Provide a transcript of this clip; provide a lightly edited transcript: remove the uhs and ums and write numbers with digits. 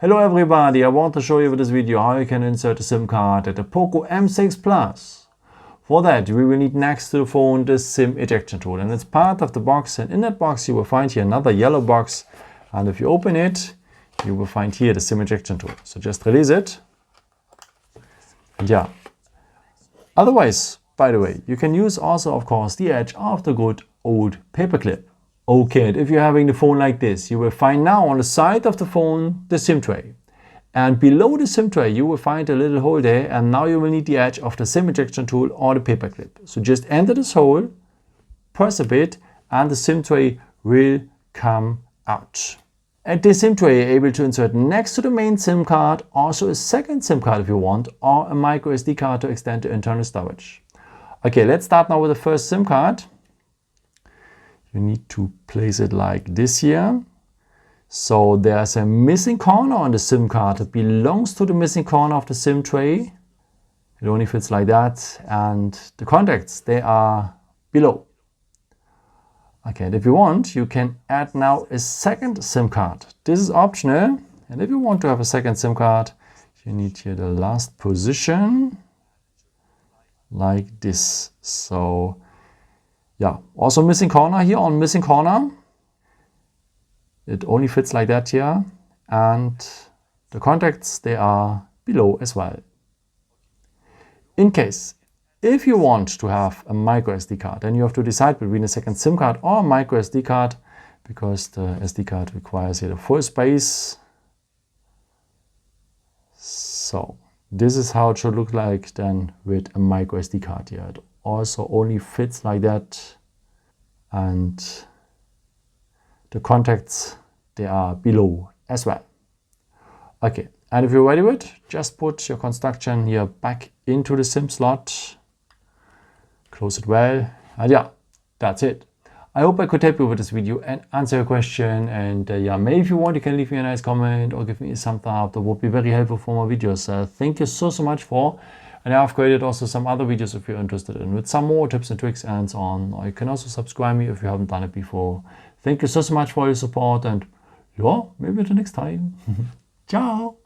Hello everybody, I want to show you with this video how you can insert a SIM card at the Poco M6 Plus. For that we will need next to the phone the SIM ejection tool, and it's part of the box, and in that box you will find here another yellow box, and if you open it you will find here the SIM ejection tool. So just release it, and yeah. Otherwise, by the way, you can use also of course the edge of the good old paperclip. Okay, and if you're having the phone like this, you will find now on the side of the phone the SIM tray. And below the SIM tray you will find a little hole there, and now you will need the edge of the SIM ejection tool or the paperclip. So just enter this hole, press a bit, and the SIM tray will come out. At the SIM tray you're able to insert next to the main SIM card also a second SIM card if you want, or a micro SD card to extend the internal storage. Okay, let's start now with the first SIM card. You need to place it like this here. So there's a missing corner on the SIM card that belongs to the missing corner of the SIM tray. It only fits like that, and the contacts, they are below. Okay, and if you want, you can add now a second SIM card. This is optional, and if you want to have a second SIM card, you need here the last position, like this. So yeah, also missing corner here on missing corner. It only fits like that here, and the contacts, they are below as well. In case, if you want to have a micro SD card, then you have to decide between a second SIM card or a micro SD card, because the SD card requires here the full space. So this is how it should look like then with a micro SD card here. It also only fits like that, and the contacts, they are below as well. Okay, and if you're ready with it, just put your construction here back into the SIM slot, close it well, and yeah, that's it. I hope I could help you with this video and answer your question, and yeah, maybe if you want you can leave me a nice comment or give me a thumbs up. That would be very helpful for my videos. Thank you so much for. And I've created also some other videos if you're interested in, with some more tips and tricks and so on. Or you can also subscribe me if you haven't done it before. Thank you so much for your support, and yeah, maybe until next time. Ciao.